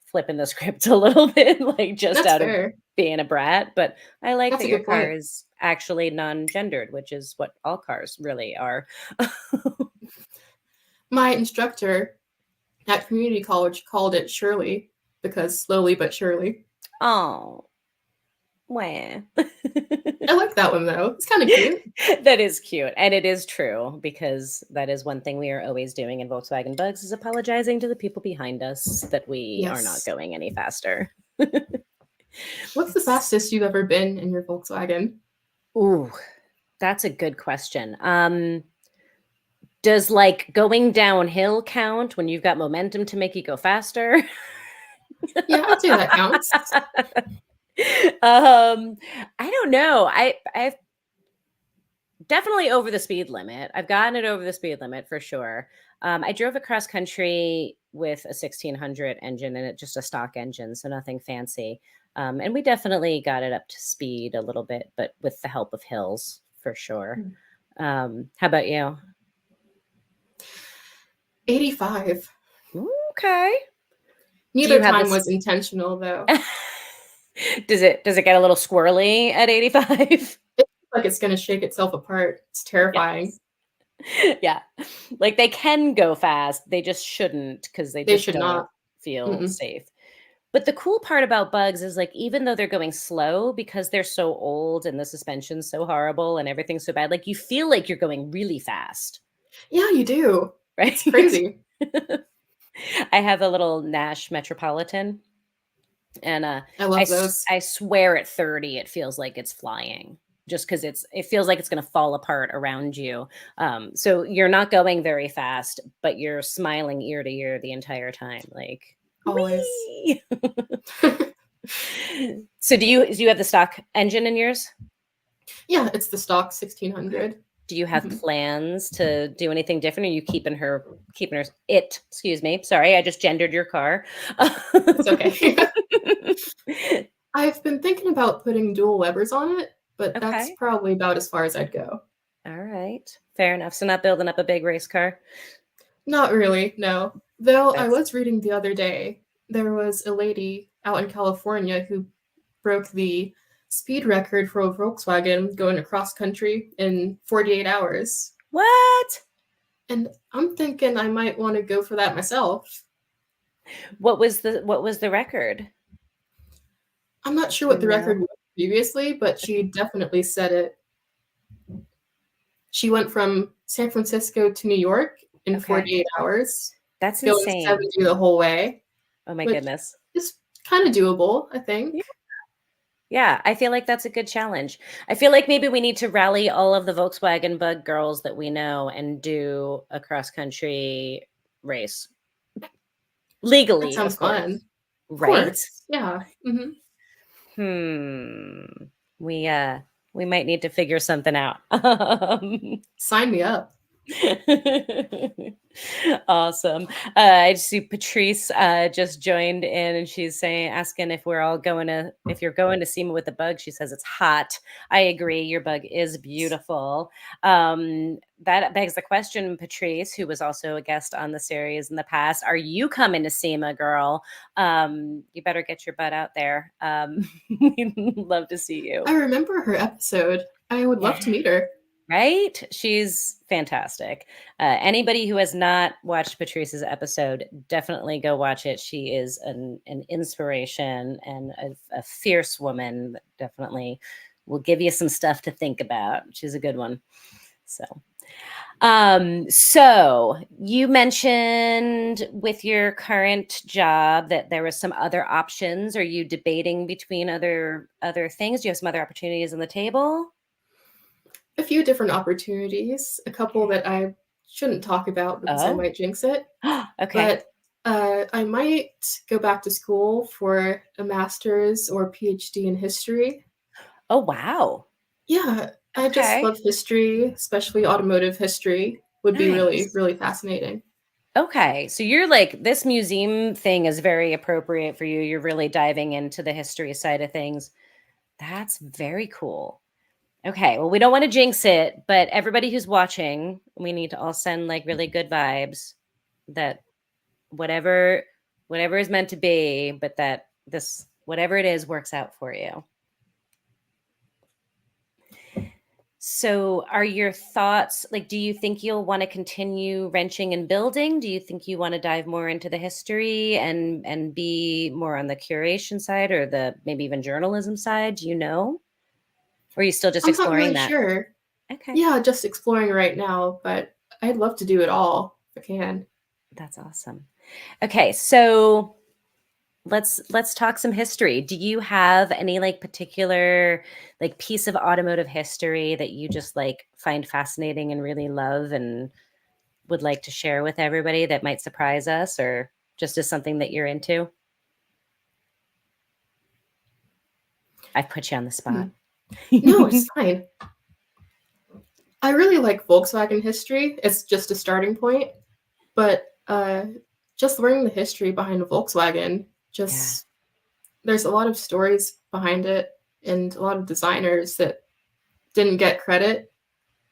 flipping the script a little bit, like just That's out of fair. being a brat. But I like That's that a your good car point. is actually non-gendered, which is what all cars really are. My instructor at community college called it Shirley because slowly but surely. Oh, wow. I like that one though. It's kind of cute. That is cute. And it is true because that is one thing we are always doing in Volkswagen Bugs is apologizing to the people behind us that we are not Yes. going any faster. What's the fastest you've ever been in your Volkswagen? Ooh, that's a good question. Does like going downhill count when you've got momentum to make you go faster? Yeah, I'd say that counts. I don't know. I've definitely over the speed limit. I've gotten it over the speed limit for sure. I drove across country with a 1600 engine and it just a stock engine, so nothing fancy. And we definitely got it up to speed a little bit, but with the help of hills for sure. How about you? 85. Okay. Do Neither you have time this? was intentional though. Does it get a little squirrely at 85? It's like it's gonna shake itself apart. It's terrifying. Yes. Yeah. Like they can go fast. They just shouldn't because they They just should don't not. feel Mm-mm. safe. But the cool part about bugs is like even though they're going slow because they're so old and the suspension's so horrible and everything's so bad, like you feel like you're going really fast, Yeah, you do. right? It's crazy. I have a little Nash Metropolitan and I love those. I swear at 30 it feels like it's flying just because it feels like it's going to fall apart around you. So you're not going very fast but you're smiling ear to ear the entire time like Always. whee! So do you have the stock engine in yours? Yeah, it's the stock 1600. Do you have Mhm. plans to do anything different? Are you keeping her excuse me, sorry, I just gendered your car. It's okay. I've been thinking about putting dual Webers on it, but that's Okay. probably about as far as I'd go. All right. Fair enough. So not building up a big race car. Not really, no. Though I That's was reading the other day, there was a lady out in California who broke the speed record for a Volkswagen going across country in 48 hours. what? And I'm thinking I might want to go for that myself. What was the record? I'm not sure You what the know? record was previously, but she definitely said it. She went from San Francisco to New York in Okay. 48 hours, That's going insane. 70 the whole way, Oh my which goodness. is kind of doable, I Yeah. think. Yeah, I feel like that's a good challenge. I feel like maybe we need to rally all of the Volkswagen Bug girls that we know and do a cross country race That legally, sounds of course. fun. Of Right? course. Yeah. Hmm. Hmm. We we might need to figure something out. Sign me up. Awesome. I just see Patrice just joined in and she's asking if if you're going to SEMA with the bug. She says it's hot. I agree. Your bug is beautiful. That begs the question, Patrice, who was also a guest on the series in the past. Are you coming to SEMA, girl? You better get your butt out there. We'd love to see you. I remember her episode. I would love Yeah. to meet her. Right? She's fantastic. Anybody who has not watched Patrice's episode, definitely go watch it. She is an inspiration and a fierce woman that definitely will give you some stuff to think about. She's a good one. So So you mentioned with your current job that there was some other options. Are you debating between other things? Do you have some other opportunities on the table? A few different opportunities, a couple Okay. that I shouldn't talk about because I Oh, might jinx it, okay. but I might go back to school for a master's or PhD in history. Oh, wow. Yeah, I just Okay. love history, especially automotive history would be really, Nice. really fascinating. Okay. So you're like, this museum thing is very appropriate for you. You're really diving into the history side of things. That's very cool. Okay. Well, we don't want to jinx it, but everybody who's watching, we need to all send like really good vibes that whatever whatever is meant to be, but that this whatever it is works out for you. So, are your thoughts like, do you think you'll want to continue wrenching and building? Do you think you want to dive more into the history and be more on the curation side or the maybe even journalism side? Do you know? Or are you still just I'm not exploring really that? sure. Okay, Yeah, just exploring right now, but I'd love to do it all if I can. that's awesome. Okay, so let's talk some history. Do you have any like particular like piece of automotive history that you just like find fascinating and really love and would like to share with everybody that might surprise us or just is something that you're into? I've put you on the Hmm. spot. No, it's fine. I really like Volkswagen history. It's just a starting point, but just learning the history behind Volkswagen, Yeah. just there's a lot of stories behind it and a lot of designers that didn't get credit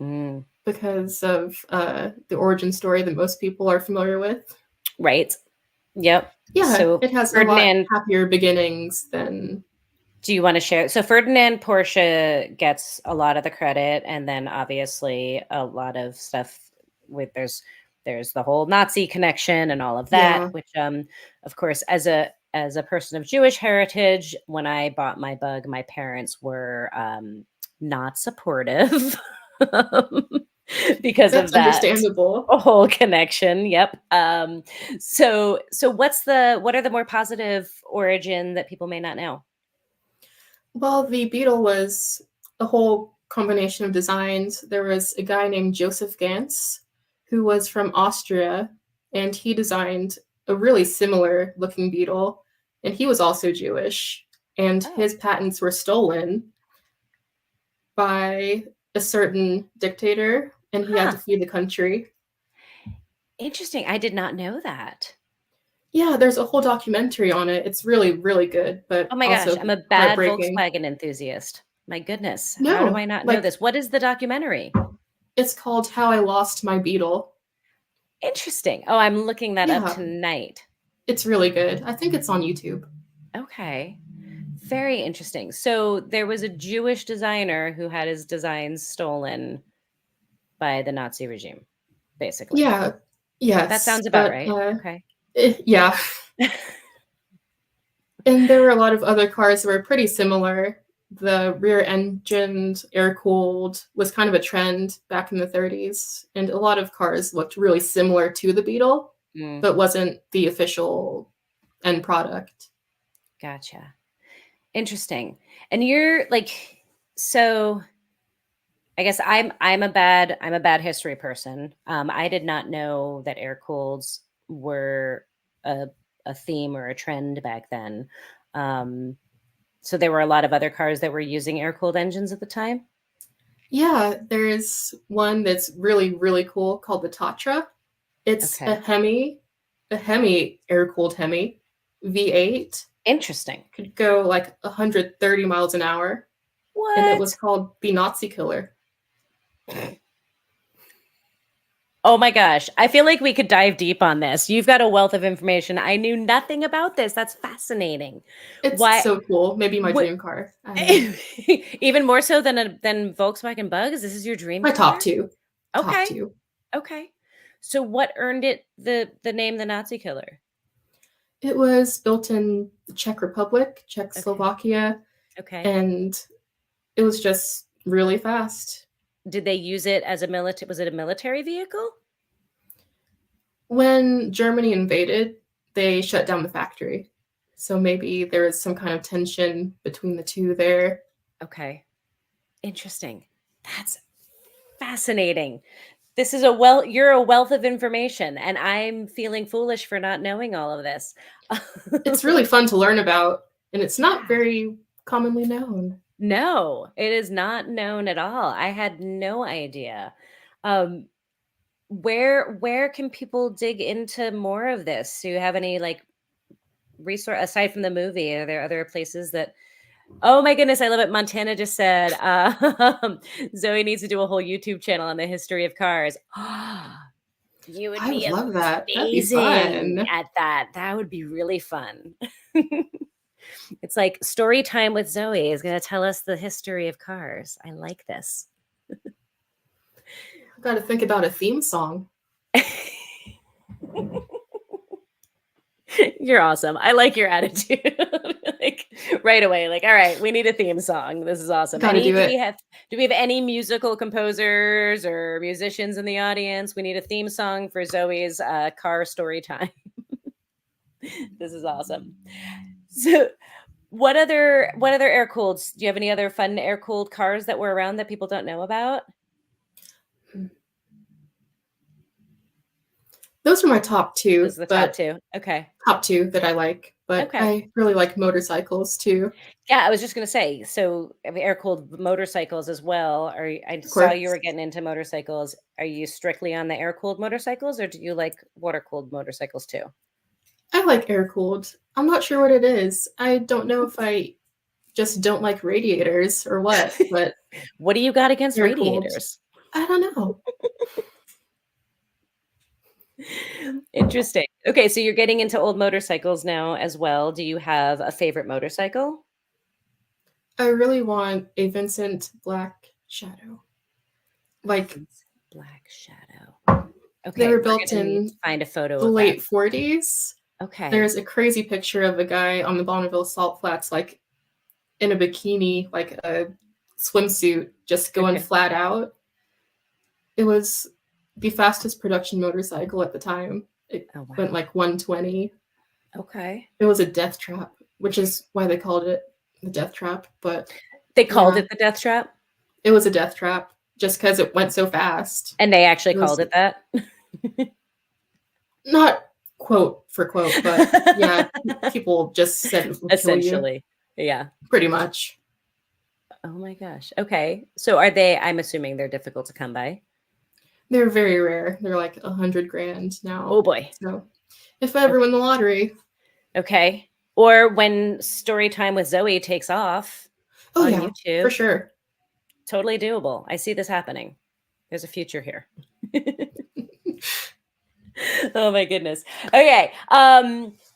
Mm, because of the origin story that most people are familiar with. right. Yep. Yeah, So it has a lot Ferdinand, happier beginnings than. do you want to share? So Ferdinand Porsche gets a lot of the credit, and then obviously a lot of stuff with there's the whole Nazi connection and all of that, Yeah, which of course as a person of Jewish heritage, when I bought my bug, my parents were not supportive um, because that's of that understandable. whole connection. Yep. So what are the more positive origin that people may not know? Well, the Beetle was a whole combination of designs. There was a guy named Joseph Gans who was from Austria, and he designed a really similar looking Beetle, and he was also Jewish. And Oh, his patents were stolen by a certain dictator, and he had huh. to flee the country. Interesting. I did not know that. Yeah, there's a whole documentary on it. It's really, really good, Oh but my gosh, also I'm a bad heartbreaking. Volkswagen enthusiast. My goodness. How do No, I not know like this? What is the documentary? it's called How I Lost My Beetle. Interesting. Oh, I'm looking that up Yeah, tonight. it's really good. I think it's on YouTube. Okay. Very interesting. So there was a Jewish designer who had his designs stolen by the Nazi regime, basically. Yeah, That yes, sounds about but right. Okay. yeah. And there were a lot of other cars that were pretty similar. The rear engined, air cooled was kind of a trend back in the 30s, and a lot of cars looked really similar to the Beetle, Mm, but wasn't the official end product. gotcha. Interesting. And you're like, so I guess I'm a bad history person. I did not know that air cooleds were a a theme or a trend back then. Um, so there were a lot of other cars that were using air cooled engines at the time. Yeah, there's one that's really, really cool called the Tatra. It's Okay, A Hemi air cooled Hemi V8 interesting. could go like 130 miles an hour, and it was What? called the Nazi Killer. Oh my gosh. I feel like we could dive deep on this. You've got a wealth of information. I knew nothing about this. That's fascinating. It's Why so cool. Maybe my what dream car. even more so than Volkswagen Bugs? This is your dream My top car? two. Top Okay. two. Okay. So what earned it the name the Nazi killer? It was built in the Czech Republic, Okay. Czechoslovakia, Okay. and it was just really fast. did they use it as a military? Was it a military vehicle? When Germany invaded, they shut down the factory. So maybe there was some kind of tension between the two there. Okay. Interesting. That's fascinating. This is you're a wealth of information, and I'm feeling foolish for not knowing all of this. It's really fun to learn about, and it's not Yeah. very commonly known. No, it is not known at all. I had no idea. Um, where can people dig into more of this? Do you have any like resource aside from the movie? Are there other places that Oh my goodness, I love it. Montana just said Zoe needs to do a whole YouTube channel on the history of cars. You would I would be love that. That'd be amazing fun. at that. That would be really fun. It's like story time with Zoe is going to tell us the history of cars. I like this. I've got to think about a theme song. You're awesome. I like your attitude. Like right away, like, all right, we need a theme song. This is awesome. Gotta do it. Do we have any musical composers or musicians in the audience? We need a theme song for Zoe's car story time. This is awesome. So what other air cooled? Do you have any other fun air cooled cars that were around that people don't know about? Those are my top two. Those are the top two. Okay. Top two that I like, but Okay. I really like motorcycles too. Yeah, I was just going to say, so air cooled motorcycles as well. I saw you were getting into motorcycles. Are you strictly on the air cooled motorcycles, or do you like water cooled motorcycles too? I like air cooled. I'm not sure what it is. I don't know if I just don't like radiators or what, but what do you got against radiators? I don't know. Interesting. Okay, so you're getting into old motorcycles now as well. Do you have a favorite motorcycle? I really want a Vincent Black Shadow. Like Black Shadow. Okay, they were built in find a photo the late 40s. Okay. There's a crazy picture of a guy on the Bonneville Salt Flats, like in a bikini, like a swimsuit, just going flat out. It was the fastest production motorcycle at the time. It went like 120. Okay. It was a death trap, which is why they called it the death trap. But they called it the death trap? It was a death trap just because it went so fast. And they actually called it that? Not quote for quote, but yeah, people just said it would essentially. Kill you. Yeah. Pretty much. Oh my gosh. Okay. So I'm assuming they're difficult to come by? They're very rare. They're like $100,000 now. Oh boy. So if I ever win the lottery. Okay. Or when Story Time with Zoe takes off on YouTube. For sure. Totally doable. I see this happening. There's a future here. Oh my goodness. Okay.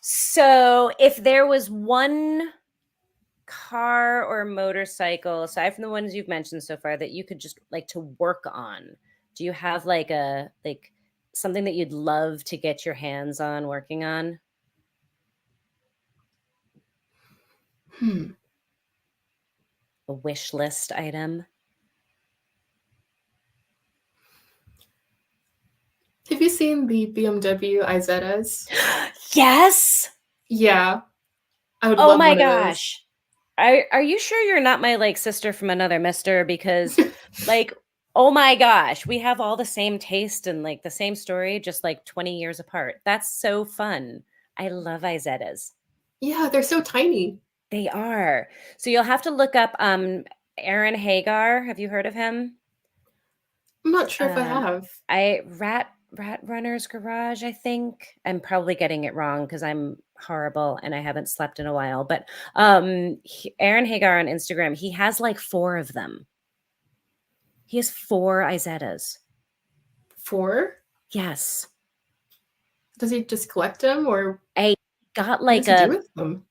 So if there was one car or motorcycle, aside from the ones you've mentioned so far, that you could just like to work on, do you have like something that you'd love to get your hands on working on? A wish list item? Have you seen the BMW Izettas? Yes. Yeah. I would love Oh my gosh. Are you sure you're not my like sister from another mister? Because like, oh my gosh, we have all the same taste and like the same story, just like 20 years apart. That's so fun. I love Izettas. Yeah, they're so tiny. They are. So you'll have to look up Aaron Hagar. Have you heard of him? I'm not sure if I have. Rat Runner's Garage, I think. I'm probably getting it wrong because I'm horrible and I haven't slept in a while. But Aaron Hagar on Instagram, he has like 4 of them. He has 4 Izettas. 4? Yes. Does he just collect them, or I got like what does he do with them?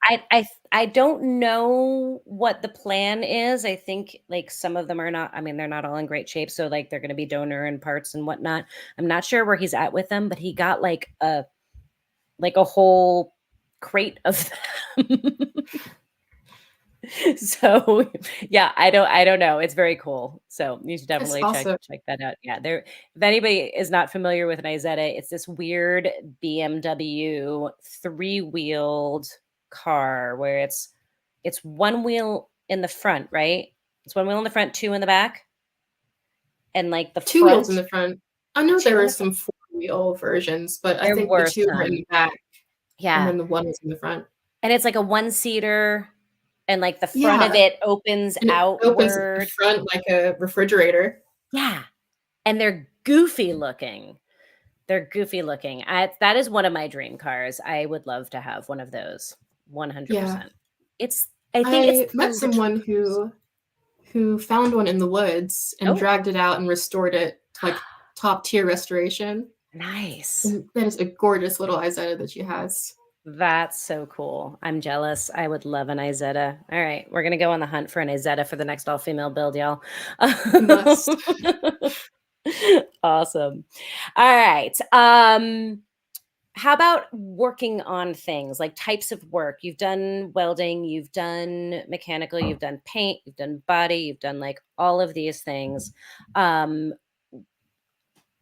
I don't know what the plan is. I think like some of them are not, I mean, they're not all in great shape. So like they're going to be donor and parts and whatnot. I'm not sure where he's at with them, but he got like a whole crate of them. So yeah, I don't know. It's very cool. So you should That's definitely check awesome. that out. Yeah, there. If anybody is not familiar with an Isetta, it's this weird BMW three-wheeled car where it's one wheel in the front, right? It's one wheel in the front, two in the back, and like the Two wheels in front, the front. I know two there in were the front. some four-wheel versions, but I There think the were two were in some. the back and Yeah. then the one was in the front. And it's like a one-seater, and like the front of Yeah, it opens and it opens at the outward. front like a refrigerator. Yeah. And they're goofy looking. They're goofy looking. That is one of my dream cars. I would love to have one of those. Yeah. 100%. I think it's I met the little someone who found one in the woods and Oh, dragged it out and restored it to like top tier restoration. nice. And that is a gorgeous little Isetta that she has. That's so cool. I'm jealous. I would love an Isetta. All right, we're gonna go on the hunt for an Isetta for the next all-female build, y'all. You must. Awesome. All right. How about working on things like types of work? You've done welding, you've done mechanical, you've done paint, you've done body, you've done like all of these things. Um,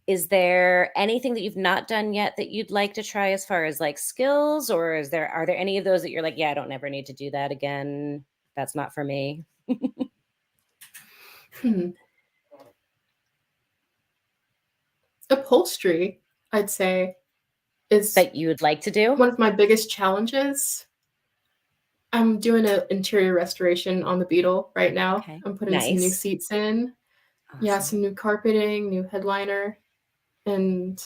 is there anything that you've not done yet that you'd like to try as far as like skills, or are there any of those that you're like, yeah, I don't ever need to do that again? That's not for me. Hmm. Upholstery, I'd say, is That you would like to do? one of my biggest challenges. I'm doing an interior restoration on the Beetle right now. Okay. I'm putting some new Nice. seats in. Yeah, Awesome. some new carpeting, new headliner, and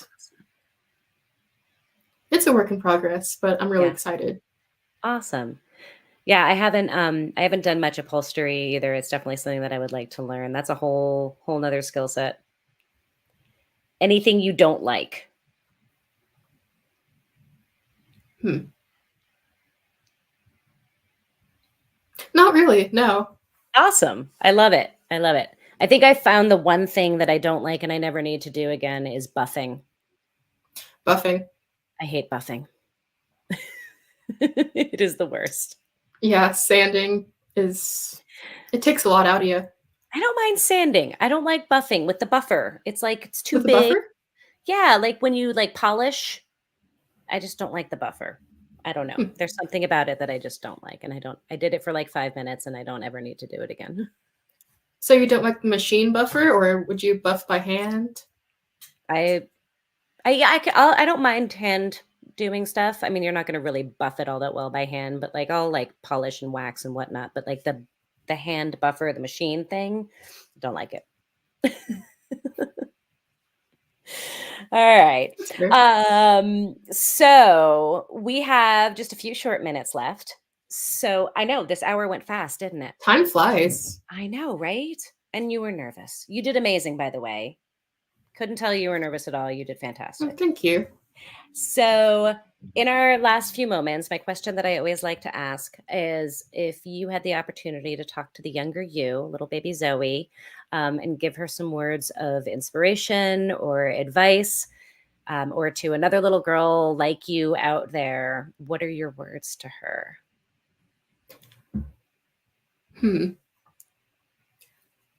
it's a work in progress, but I'm really Yeah. excited. Awesome. Yeah, I haven't done much upholstery either. It's definitely something that I would like to learn. That's a whole nother skill set. Anything you don't like? Hmm. Not really, no. Awesome. I love it. I love it. I think I found the one thing that I don't like and I never need to do again is buffing. Buffing. I hate buffing. It is the worst. Yeah, sanding it takes a lot out of you. I don't mind sanding. I don't like buffing with the buffer. It's like it's too With the big. buffer? Yeah, like when you like polish, I just don't like the buffer. I don't know. Hmm. There's something about it that I just don't like, and I did it for like 5 minutes and I don't ever need to do it again. So you don't like the machine buffer, or would you buff by hand? I yeah, I don't mind hand doing stuff. I mean, you're not going to really buff it all that well by hand, but like I'll like polish and wax and whatnot. But like the hand buffer, the machine thing, don't like it. All right. That's fair. So we have just a few short minutes left. So I know this hour went fast, didn't it? Time flies. I know, right? And you were nervous. You did amazing, by the way. Couldn't tell you were nervous at all. You did Oh, fantastic. thank you. So, in our last few moments, my question that I always like to ask is if you had the opportunity to talk to the younger you, little baby Zoe, and give her some words of inspiration or advice, or to another little girl like you out there, what are your words to her?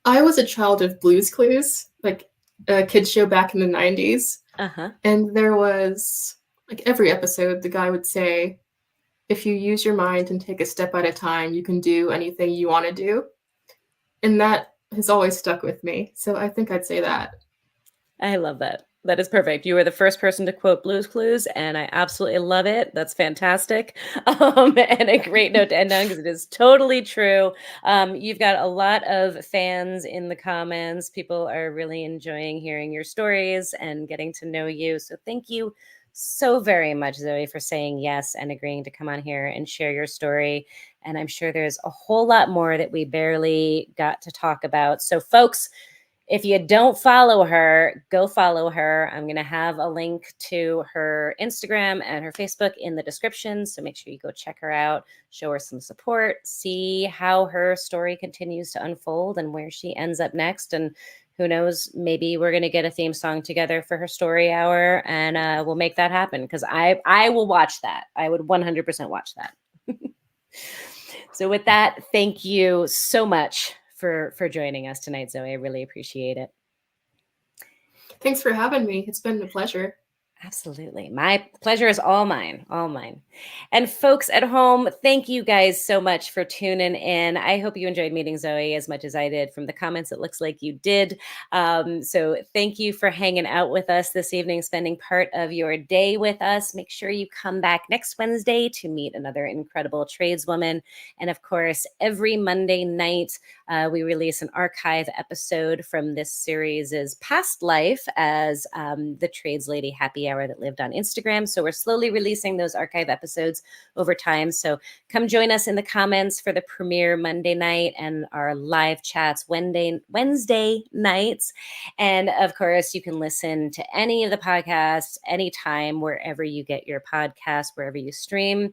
I was a child of Blue's Clues, like a kids show back in the 90s. Uh-huh. And there was, like every episode, the guy would say, if you use your mind and take a step at a time, you can do anything you want to do. And that has always stuck with me. So I think I'd say that. I love that. That is perfect. You were the first person to quote Blue's Clues, and I absolutely love it. That's fantastic. And a great note to end on because it is totally true. You've got a lot of fans in the comments. People are really enjoying hearing your stories and getting to know you. So thank you so very much, Zoe, for saying yes and agreeing to come on here and share your story. And I'm sure there's a whole lot more that we barely got to talk about. So, folks, if you don't follow her, go follow her. I'm going to have a link to her Instagram and her Facebook in the description. So make sure you go check her out, show her some support, see how her story continues to unfold and where she ends up next. And who knows, maybe we're going to get a theme song together for her story hour and we'll make that happen because I will watch that. I would 100% watch that. So with that, thank you so much for joining us tonight, Zoe. I really appreciate it. Thanks for having me. It's been a pleasure. Absolutely. My pleasure is all mine, all mine. And folks at home, thank you guys so much for tuning in. I hope you enjoyed meeting Zoe as much as I did. From the comments, it looks like you did. So thank you for hanging out with us this evening, spending part of your day with us. Make sure you come back next Wednesday to meet another incredible tradeswoman. And of course, every Monday night, we release an archive episode from this series' past life as the Trades Lady Happy Hour that lived on Instagram. So we're slowly releasing those archive episodes over time. So come join us in the comments for the premiere Monday night and our live chats Wednesday nights. And of course, you can listen to any of the podcasts anytime, wherever you get your podcast, wherever you stream.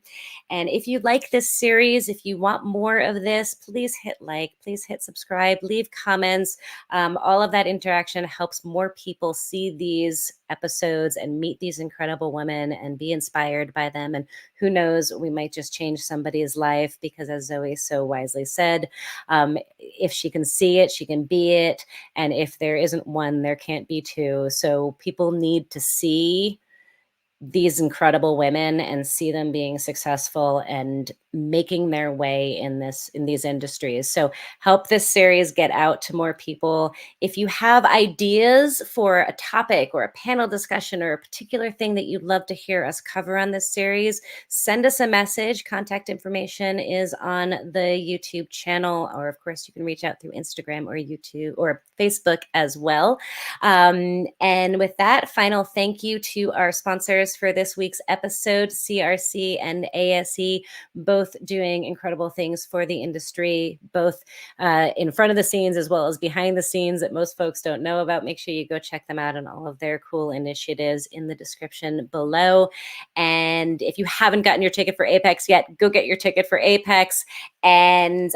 And if you like this series, if you want more of this, please hit like, please hit subscribe, leave comments. All of that interaction helps more people see these episodes and meet these incredible women and be inspired by them. And who knows, we might just change somebody's life, because as Zoe so wisely said, if she can see it, she can be it. And if there isn't one, there can't be two. So people need to see these incredible women and see them being successful and making their way in these industries. So help this series get out to more people. If you have ideas for a topic or a panel discussion or a particular thing that you'd love to hear us cover on this series, send us a message. Contact information is on the YouTube channel, or of course you can reach out through Instagram or YouTube or Facebook as well. And with that, final thank you to our sponsors for this week's episode, CRC and ASE, both doing incredible things for the industry, both in front of the scenes as well as behind the scenes that most folks don't know about. Make sure you go check them out and all of their cool initiatives in the description below. And if you haven't gotten your ticket for Apex yet, go get your ticket for Apex. And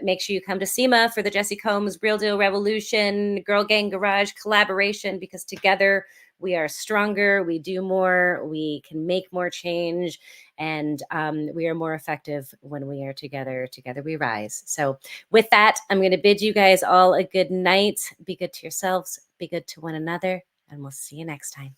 make sure you come to SEMA for the Jessi Combs Real Deal Revolution Girl Gang Garage collaboration, because together we are stronger, we do more, we can make more change, and we are more effective when we are together. Together we rise. So with that, I'm going to bid you guys all a good night. Be good to yourselves, be good to one another, and we'll see you next time.